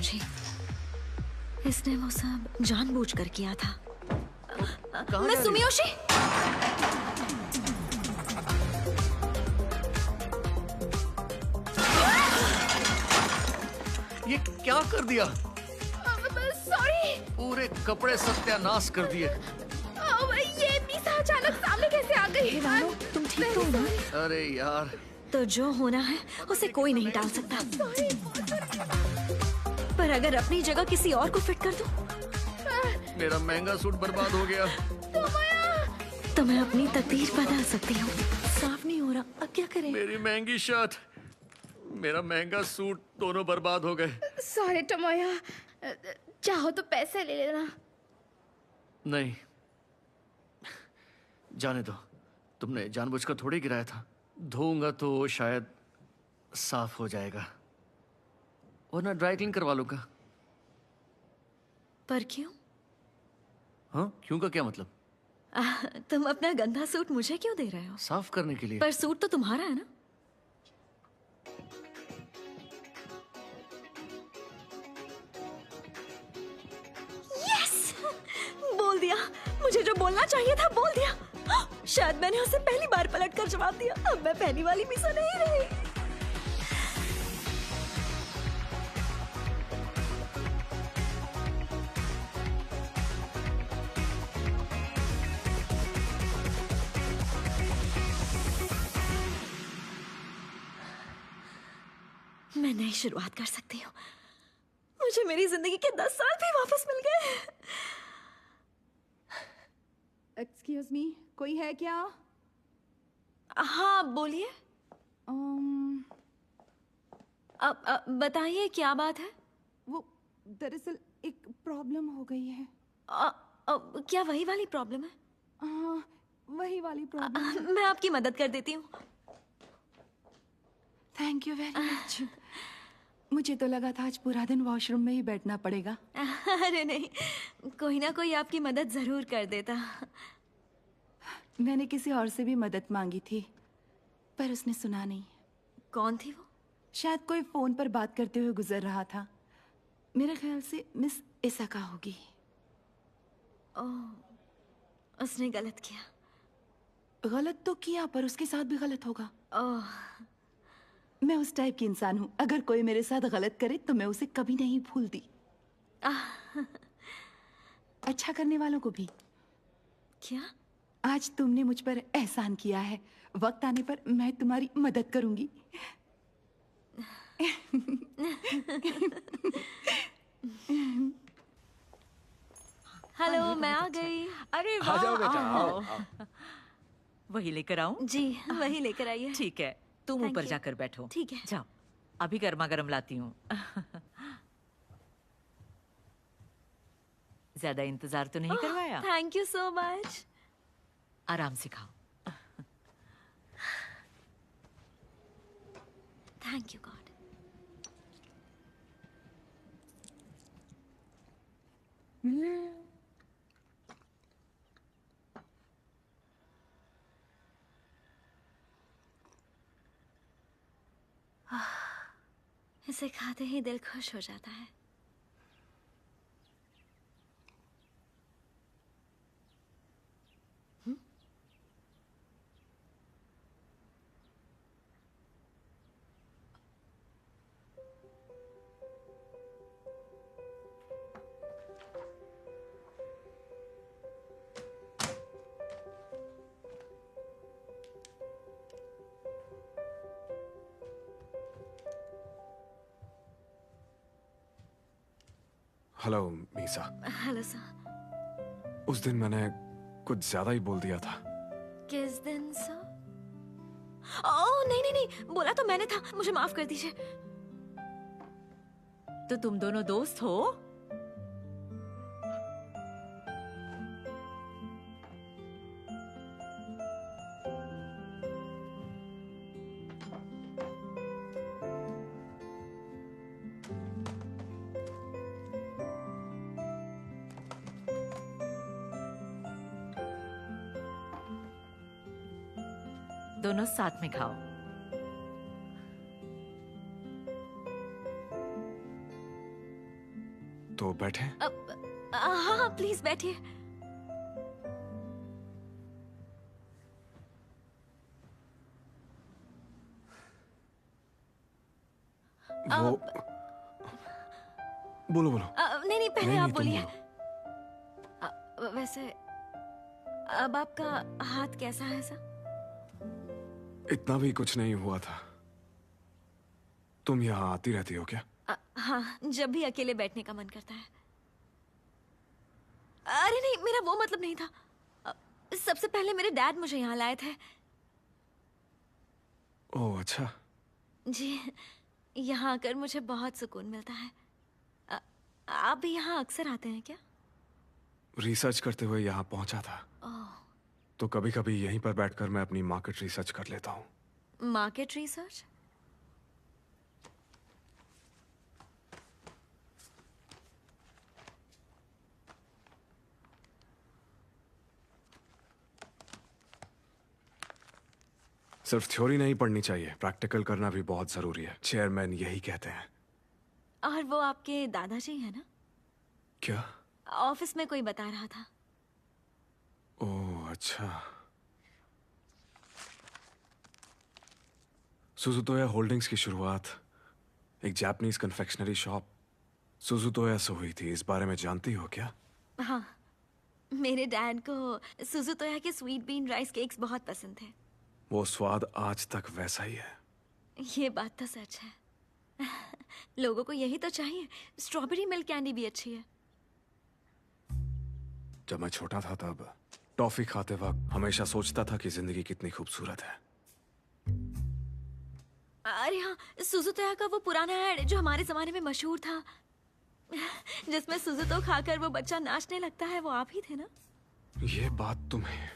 समझी। इसने वो सब जानबूझकर किया था। मैं सुमियोशी। ये क्या कर दिया? सॉरी। पूरे कपड़े सत्यानाश कर दिए। ये मीसा अचानक सामने कैसे आ गई? तुम ठीक तो हो ना? अरे यार, तो जो होना है उसे कोई नहीं टाल सकता। पर अगर अपनी जगह किसी और को फिट कर दूं? मेरा महंगा सूट बर्बाद हो गया। तो मैं अपनी तकदीर बदल सकती हूँ। साफ नहीं हो रहा, अब क्या करें? मेरी महंगी शर्ट, मेरा महंगा सूट, दोनों बर्बाद हो गए। सॉरी टमोया, चाहो तो पैसे ले लेना। नहीं, जाने दो। तुमने जानबूझकर थोड़ी गिराया था। धोऊंगा तो शायद साफ हो जाएगा, वरना ड्राई क्लीन करवा लूंगा। पर क्यों? हाँ, क्यों का क्या मतलब? तुम अपना गंदा सूट मुझे क्यों दे रहे हो? साफ करने के लिए। पर सूट तो तुम्हारा है ना? यस! बोल दिया। मुझे जो बोलना चाहिए था बोल दिया। शायद मैंने उसे पहली बार पलटकर जवाब दिया। अब मैं पहली वाली मीसा नहीं रही। मैं नई शुरुआत कर सकती हूँ। मुझे मेरी जिंदगी के 10 साल भी वापस मिल गए। एक्सक्यूज मी, कोई है क्या? हाँ बोलिए। अब बताइए क्या बात है? वो दरअसल एक प्रॉब्लम हो गई है। क्या वही वाली प्रॉब्लम है? हाँ, वही वाली प्रॉब्लम। मैं आपकी मदद कर देती हूँ। Thank you very much. मुझे तो लगा था आज पूरा दिन वॉशरूम में ही बैठना पड़ेगा। अरे नहीं, कोई ना कोई आपकी मदद जरूर कर देता। मैंने किसी और से भी मदद मांगी थी, पर उसने सुना नहीं। कौन थी वो? शायद कोई फोन पर बात करते हुए गुजर रहा था। मेरे ख्याल से मिस इसाका होगी। ओह, उसने गलत किया। गलत तो किया, पर उसके साथ भी गलत होगा। ओह, मैं उस टाइप की इंसान हूँ, अगर कोई मेरे साथ गलत करे तो मैं उसे कभी नहीं भूलती। अच्छा करने वालों को भी। क्या? आज तुमने मुझ पर एहसान किया है, वक्त आने पर मैं तुम्हारी मदद करूंगी। हेलो, मैं आ गई। अरे आ वाह, जाओ बेटा, आओ। आओ। वही लेकर आऊं? जी, वही लेकर आइए। ठीक है, तुम Thank ऊपर you. जाकर बैठो। ठीक है। जाओ, अभी गर्मा गर्म लाती हूँ। ज्यादा इंतजार तो नहीं करवाया? Thank you so much. आराम से खाओ। Thank you God. इसे खाते ही दिल खुश हो जाता है। हेलो मीसा। Hello sir. उस दिन मैंने कुछ ज्यादा ही बोल दिया था। किस दिन सर? ओह नहीं नहीं नहीं, बोला तो मैंने था, मुझे माफ कर दीजिए। तो तुम दोनों दोस्त हो? दोनों साथ में खाओ। तो बैठे। हाँ प्लीज बैठिए। वो बोलो बोलो। नहीं नहीं पहले नहीं, आप नहीं, तुम बोलिए। बोलो। वैसे अब आपका हाथ कैसा है सर? इतना भी कुछ नहीं हुआ था। तुम यहाँ आती रहती हो क्या? हाँ, जब भी अकेले बैठने का मन करता है। अरे नहीं, मेरा वो मतलब नहीं था। सबसे पहले मेरे डैड मुझे यहाँ लाए थे। ओह अच्छा। जी, यहाँ आकर मुझे बहुत सुकून मिलता है। आप भी यहाँ अक्सर आते हैं क्या? रिसर्च करते हुए यहाँ पहुंचा था, तो कभी कभी यहीं पर बैठकर मैं अपनी मार्केट रिसर्च कर लेता हूँ। Market research? सिर्फ थ्योरी नहीं पढ़नी चाहिए, प्रैक्टिकल करना भी बहुत जरूरी है। चेयरमैन यही कहते हैं। और वो आपके दादाजी है ना? क्या? ऑफिस में कोई बता रहा था। ओह अच्छा। सुजुतोया होल्डिंग्स की शुरुआत एक जापानीज कन्फेक्शनरी शॉप सुजुतोया से हुई थी। इस बारे में जानती हो क्या? हाँ, मेरे डैड को सुजुतोया के स्वीट बीन राइस केक्स बहुत पसंद थे। वो स्वाद आज तक वैसा ही है। ये बात तो सच है। लोगों को यही तो चाहिए। स्ट्रॉबेरी मिल्क कैंडी भी अच्छी है। जब मैं छोटा था तब टॉफी खाते वक्त हमेशा सोचता था कि जिंदगी कितनी खूबसूरत है। अरे हाँ, सुजुतोया का वो पुराना ऐड जो हमारे जमाने में मशहूर था, जिसमें सुजुतो खाकर वो बच्चा नाचने लगता है, वो आप ही थे ना? ये बात तुम्हें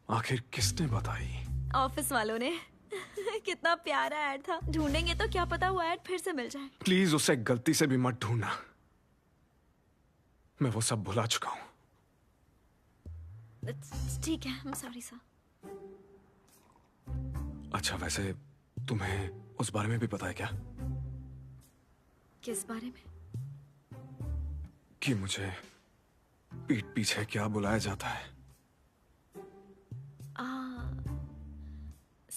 आखिर किसने बताई? ऑफिस वालों ने। कितना प्यारा ऐड था। ढूंढेंगे तो क्या पता वो ऐड फिर से मिल जाए। प्लीज उसे गलती से भी मत ढूंढना। मैं वो सब भुला चुका हूं। ठीक है, I'm sorry sir। अच्छा, वैसे तुम्हें उस बारे में भी पता है क्या किस बारे में? कि मुझे पीठ पीछे क्या बुलाया जाता है?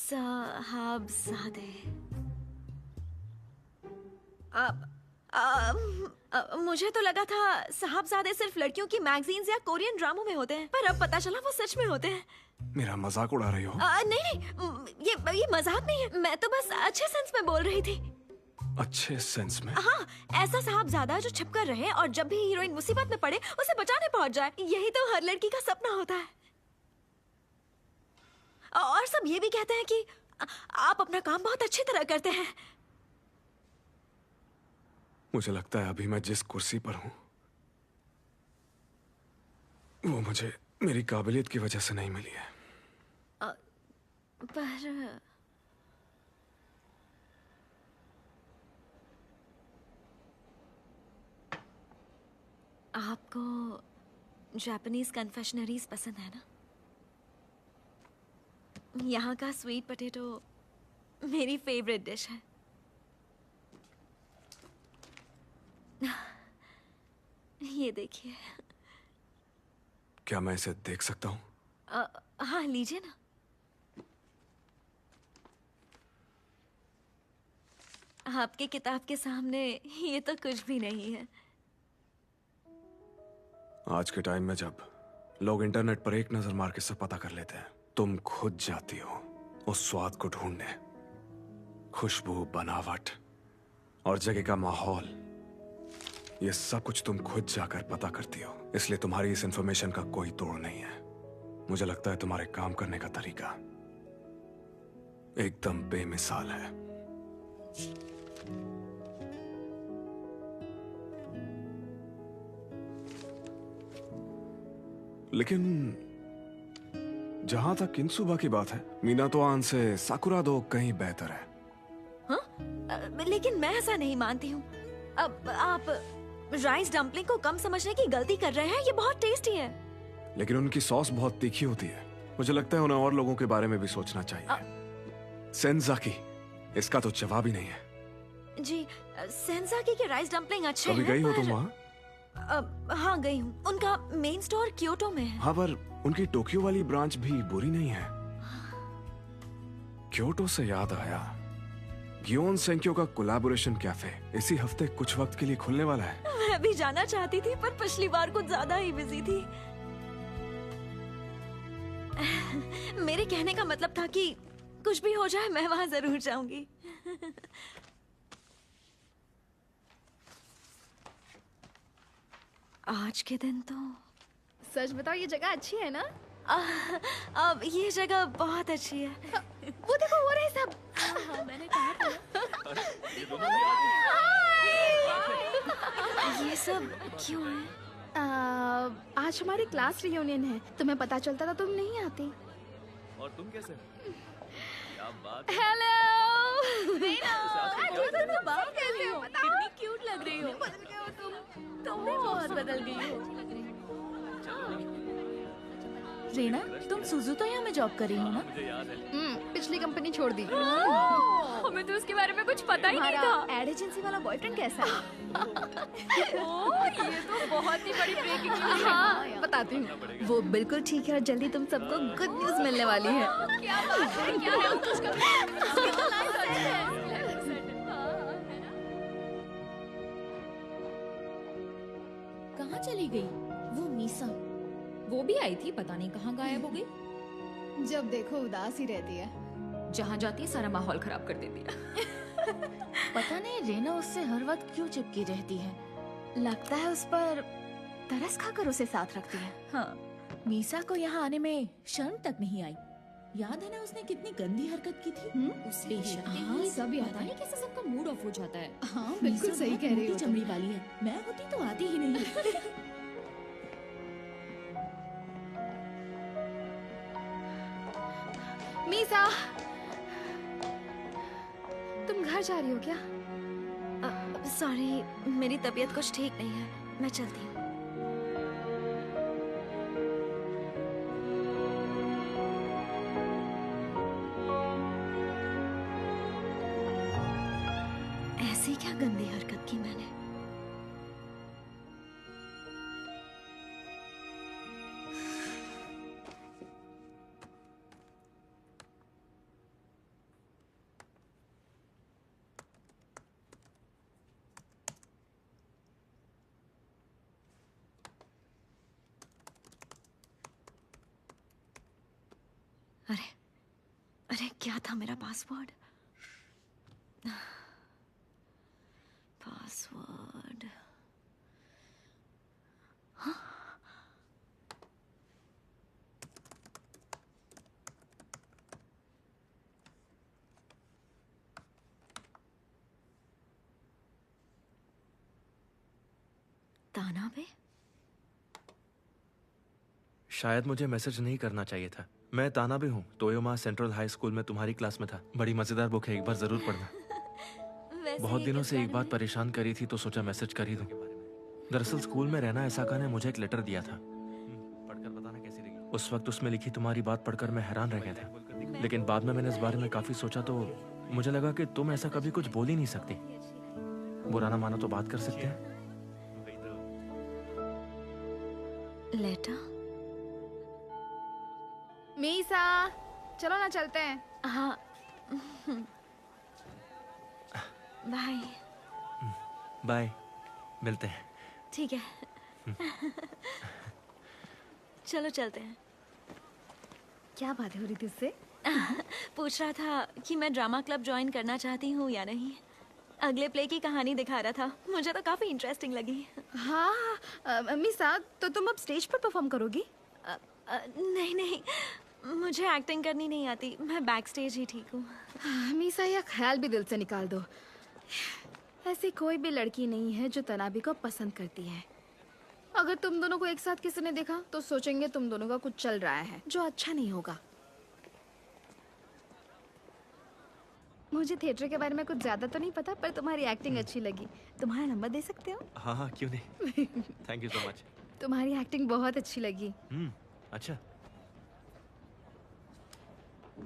साहबजादे। मुझे तो लगा था साहबजादे सिर्फ लड़कियों की मैगजीन्स या कोरियन ड्रामों में होते हैं, पर अब पता चला वो सच में होते हैं। मेरा मजाक उड़ा रही हो? नहीं नहीं, ये मजाक नहीं है। मैं तो बस अच्छे सेंस में बोल रही थी। अच्छे सेंस में? हाँ, ऐसा साहबजादा जो छिपकर रहे और जब भी हीरोइन मुसीबत में पड़े उसे बचाने पहुंच जाए। यही तो हर लड़की का सपना होता है। और सब ये भी कहते हैं कि आप अपना काम बहुत अच्छी तरह करते हैं। मुझे लगता है अभी मैं जिस कुर्सी पर हूं वो मुझे मेरी काबिलियत की वजह से नहीं मिली है। पर आपको जापानीज कन्फेक्शनरीज पसंद है ना? यहाँ का स्वीट पोटैटो मेरी फेवरेट डिश है। ये देखिए। क्या मैं इसे देख सकता हूं? हाँ, लीजिए ना। आपके किताब के सामने ये तो कुछ भी नहीं है। आज के टाइम में जब लोग इंटरनेट पर एक नजर मार के सब पता कर लेते हैं, तुम खुद जाती हो उस स्वाद को ढूंढने। खुशबू, बनावट और जगह का माहौल, ये सब कुछ तुम खुद जाकर पता करती हो। इसलिए तुम्हारी इस इंफॉर्मेशन का कोई तोड़ नहीं है। मुझे लगता है तुम्हारे काम करने का तरीका एकदम बेमिसाल है। लेकिन जहां तक किन्सुबा की बात है, मीनातो आन से साकुरा दो कहीं बेहतर है। हाँ? लेकिन मैं ऐसा नहीं मानती हूँ। अब आप राइस डम्पलिंग को कम समझने की गलती कर रहे हैं। ये बहुत टेस्टी है। लेकिन उनकी सॉस बहुत तीखी होती है। मुझे लगता है उन्हें और लोगों के बारे में भी सोचना चाहिए। सेंजाकी, इसका तो जवाब ही नहीं है। जी सेंसाकी के राइस डम्पलिंग अच्छे कभी हैं गई हो तुम पर- वहाँ? हाँ गई हूँ। उनका मेन स्टोर क्योटो में है। हाँ, पर उनकी टोक्यो वाली ब्रांच भी बुरी नहीं है। क्योटो से याद आया, गियोन सेंक्यो का कोलैबोरेशन कैफे इसी हफ्ते कुछ वक्त के लिए खुलने वाला है। मैं भी जाना चाहती थी पर पिछली बार कुछ ज्यादा ही बिजी थी। मेरे कहने का मतलब था कि कुछ भी हो जाए मैं वहां जरूर जाऊंगी। आज के दिन तो सच बताओ, ये जगह अच्छी है ना? अब ये जगह बहुत अच्छी है। वो देखो हो रहे सब। मैंने कहा था। ये सब क्यों है? आज हमारी क्लास रियूनियन है। तुम्हें पता चलता था तुम नहीं आती। और तुम कैसे? हेलो। कितनी क्यूट लग रही हो। बदल गए हो तुम भी बहुत बदल गई हो। रेना, तुम सुजुतोया में जॉब कर रही हो ना? पिछली कंपनी छोड़ दी। हमें तो उसके बारे में कुछ पता ही नहीं था। एड एजेंसी वाला बॉयफ्रेंड कैसा है? ये तो बहुत ही बड़ी ब्रेकिंग न्यूज़ है। हाँ, बताती हूँ। वो बिल्कुल ठीक है और जल्दी तुम सबको गुड न्यूज मिलने वाली है। क्या बात है? क्या है? कहाँ चली गई वो मीसा? वो भी आई थी, पता नहीं कहाँ गायब हो गई। जब देखो उदास ही रहती है। जहाँ जाती है सारा माहौल खराब कर देती है। पता नहीं रेना उससे हर वक्त क्यों चिपकी रहती है। लगता है उस पर तरस खाकर उसे साथ रखती है। हाँ, मीसा को यहाँ आने में शर्म तक नहीं आई। याद है ना उसने कितनी गंदी हरकत की थी? उसे हाँ, सब याद पता है। नहीं कैसे सबका मूड ऑफ हो जाता है। हाँ, बिल्कुल सही कह रही हो तुम। चमड़ी वाली है। मैं होती तो आती ही नहीं। मीसा, तुम घर जा रही हो क्या? सॉरी, मेरी तबीयत कुछ ठीक नहीं है। मैं चलती हूँ। ऐसी क्या गंदी हरकत की मैंने? अरे अरे क्या था मेरा पासवर्ड? पासवर्ड तानाबे? शायद मुझे मैसेज नहीं करना चाहिए था। मैं तानाबे हूँ, तोयोमा सेंट्रल हाई स्कूल में तुम्हारी क्लास में था। बड़ी मजेदार बुक है, एक बार जरूर पढ़ना। वैसे बहुत ये दिनों किस से एक बारे बात में? परेशान करी थी तो सोचा मैसेज कर ही दूं। दरअसल स्कूल में रहना एसाका ने मुझे एक लेटर दिया था। पढ़कर बताना कैसी लगी। उस वक्त उसमें लिखी तुम्हारी बात पढ़कर मैं हैरान रह गया था, लेकिन बाद में मैंने इस बारे में काफी सोचा तो मुझे लगा कि तुम ऐसा कभी कुछ बोल ही नहीं सकती। बुरा ना मानो तो बात कर सकते हैं। लेटर? मीसा, चलो ना चलते हैं। हाँ। बाय। बाय, मिलते हैं। ठीक है। चलो चलते हैं। क्या बात हो रही थी उससे? पूछ रहा था कि मैं ड्रामा क्लब ज्वाइन करना चाहती हूँ या नहीं। अगले प्ले की कहानी दिखा रहा था। मुझे तो काफी इंटरेस्टिंग लगी। हाँ, मीसा, तो तुम अब स्टेज पर परफॉर्म करोगी? नहीं नहीं, मुझे एक्टिंग करनी नहीं आती। मैं बैक स्टेज ही ठीक हूँ। मीसा, यह ख्याल भी दिल से निकाल दो। ऐसी कोई भी लड़की नहीं है जो तनाबी को पसंद करती है। अगर तुम दोनों को एक साथ किसी ने देखा तो सोचेंगे तुम दोनों का कुछ चल रहा है जो अच्छा नहीं होगा। मुझे थिएटर के बारे में कुछ ज्यादा तो नहीं पता, पर तुम्हारी एक्टिंग अच्छी लगी। तुम्हारा नंबर दे सकते हो? हाँ हाँ, क्यों नहीं। Thank you so much. तुम्हारी एक्टिंग बहुत अच्छी लगी। अच्छा।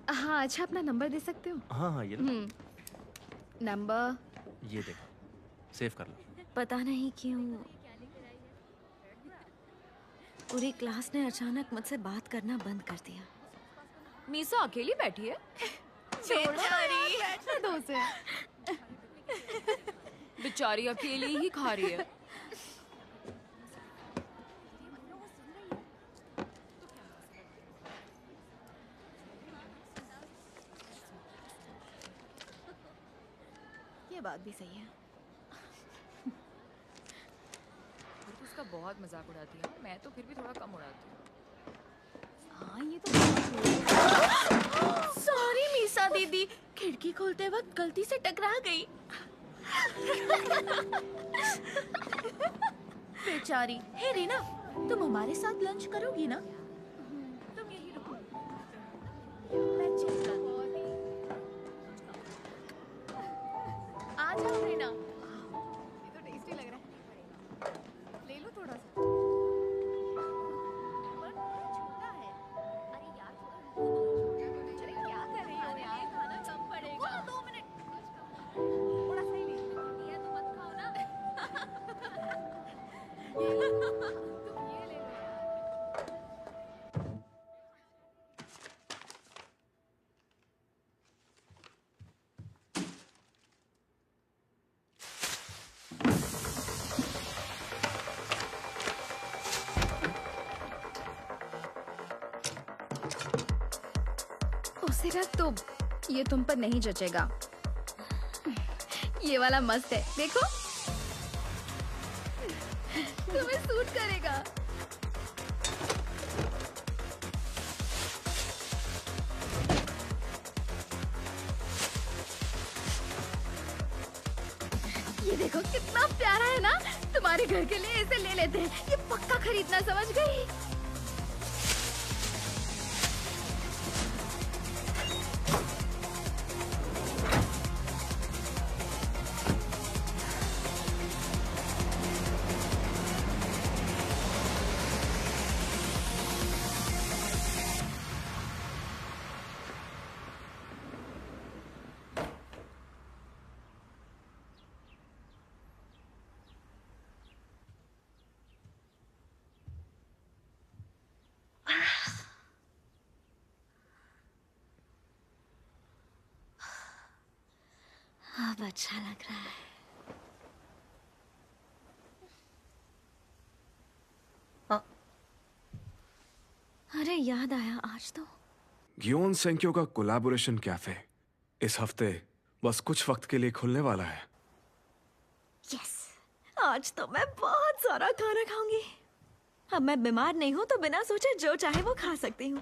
हाँ, अच्छा, अपना नंबर दे सकते हो? हाँ हाँ, ये लो। नंबर ये देखो, सेव कर लो। पता नहीं क्यों पूरी क्लास ने अचानक मुझसे बात करना बंद कर दिया। मीसा अकेली बैठी है। बैठने दो उसे। बेचारी अकेली ही खा रही है। ये बात भी सही है। फिर तो उसका बहुत मजाक उड़ाती है, मैं तो फिर भी थोड़ा कम उड़ाती हूँ। हाँ ये तो सॉरी मीसा दीदी, खिड़की खोलते वक्त गलती से टकरा गई। बेचारी। हे रीना, तुम हमारे साथ लंच करोगी ना? तुम यही रुको। मैं चेक कर। आ जाओ रीना। ये तो टेस्टी लग रहा है। ले लो थोड़ा सा। छोटा है। अरे यार अरे क्या कर रही हो यार? खाना कम पड़ेगा। 2 मिनट। थोड़ा सा ही ले। ये तो मत खाओ ना। तुम ये ले लो यार। उसे रख तो ये तुम पर नहीं जचेगा। ये वाला मस्त है, देखो। तुम्हें सूट करेगा। ये देखो कितना प्यारा है ना। तुम्हारे घर के लिए इसे ले लेते हैं। ये पक्का खरीदना, समझ गई? अब अच्छा लग रहा है। अरे याद आया, आज तो गियोन सेंक्यो का कोलैबोरेशन कैफे इस हफ्ते बस कुछ वक्त के लिए खुलने वाला है। यस, आज तो मैं बहुत सारा खाना खाऊंगी। अब मैं बीमार नहीं हूं तो बिना सोचे जो चाहे वो खा सकती हूँ।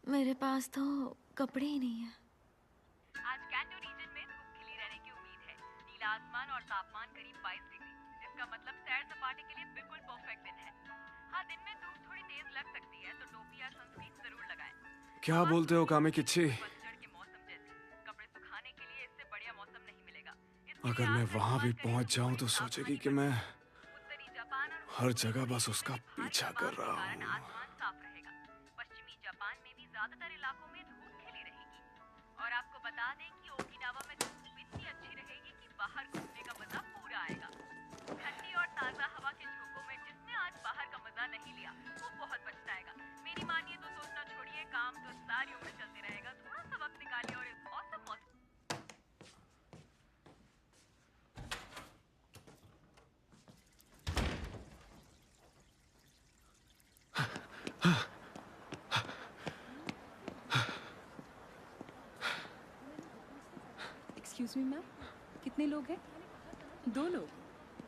मेरे पास तो कपड़े ही नहीं है। आज कैंटो रीजन में धूप खिली रहने की उम्मीद है। नीला आसमान और तापमान करीब 22 डिग्री, जिसका मतलब सैर सपाटे के लिए बिल्कुल परफेक्ट दिन है। हाँ, दिन में धूप थोड़ी तेज लग सकती है, तो टोपी या सनस्क्रीन जरूर लगाएं। क्या बोलते हो कामे किच्छी? पतझड़ के मौसम जैसी कपड़े सुखाने के लिए इससे बढ़िया मौसम नहीं मिलेगा। इसलिए अगर मैं आप वहां भी एहतियात करें। पहुंच जाऊं तो सोचेगी कि मैं उत्तरी जापान और हर जगह बस उसका भारी पीछा हिमपात कर के रहा कारण हूं। आसमान साफ रहेगा। पश्चिमी जापान में भी ज्यादातर इलाकों में धूप खिली रहेगी। और आपको बता दें कि ओकिनावा में धूप इतनी अच्छी रहेगी कि बाहर घूमने का मजा पूरा आएगा। ठंडी और ताजा हवा के झोंकों में जिसने आज बाहर का मजा नहीं लिया, वो बहुत पछताएगा। मेरी मानिए तो सोचना छोड़िए, काम तो सारी उम्र चलते रहेगा। थोड़ा सा वक्त निकालिए और इस औसम मौसम एक्सक्यूज मी मैम, कितने लोग हैं? 2 लोग।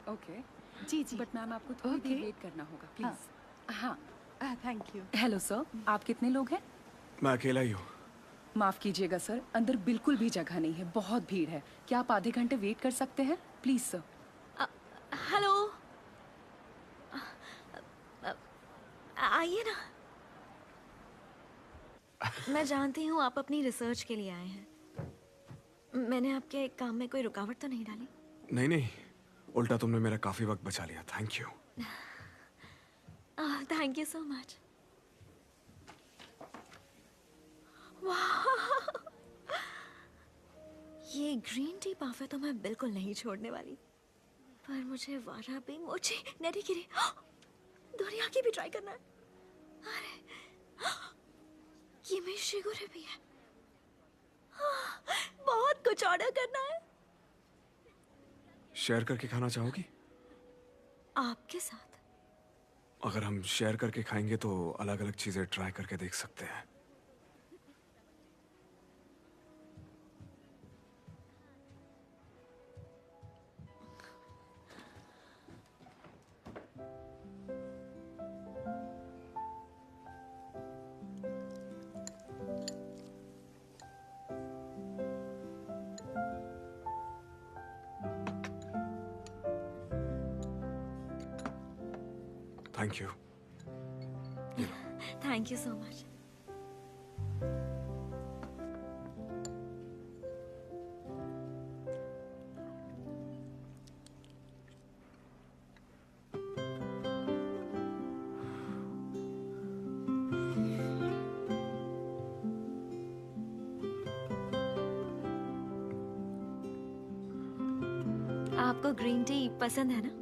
ओके जी जी। बट मैम आपको थोड़ी देर Okay. वेट करना होगा प्लीज। हाँ। Thank you. हेलो सर, आप कितने लोग हैं? मैं अकेला ही हूँ। माफ कीजिएगा सर, अंदर बिल्कुल भी जगह नहीं है, बहुत भीड़ है। क्या आप आधे घंटे वेट कर सकते हैं प्लीज सर? हेलो, आइए ना। मैं जानती हूँ आप अपनी रिसर्च के लिए आए हैं। मैंने आपके काम में कोई रुकावट तो नहीं डाली? नहीं नहीं, उल्टा तुमने मेरा काफी वक्त बचा लिया। Thank you. Thank you so much. ये ग्रीन टी पाफे तो मैं बिल्कुल नहीं छोड़ने वाली, पर मुझे वाराबी मोची नेरीगिरी दुनिया की भी ट्राई करना है। अरे ये मेरी शिगुरे भी है। बहुत कुछ ऑर्डर करना है शेयर करके खाना चाहोगी? आपके साथ। अगर हम शेयर करके खाएंगे तो अलग अलग चीजें ट्राई करके देख सकते हैं। Thank you. Thank you so much. आपको ग्रीन टी पसंद है ना?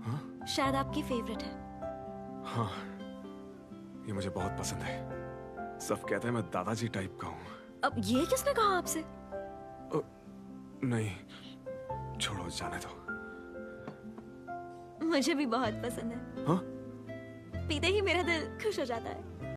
हाँ? शायद आपकी फेवरेट है। हाँ, ये मुझे बहुत पसंद है। सब कहते हैं मैं दादाजी टाइप का हूँ। अब ये किसने कहा आपसे? नहीं, छोड़ो, जाने दो। मुझे भी बहुत पसंद है। हाँ? पीते ही मेरा दिल खुश हो जाता है।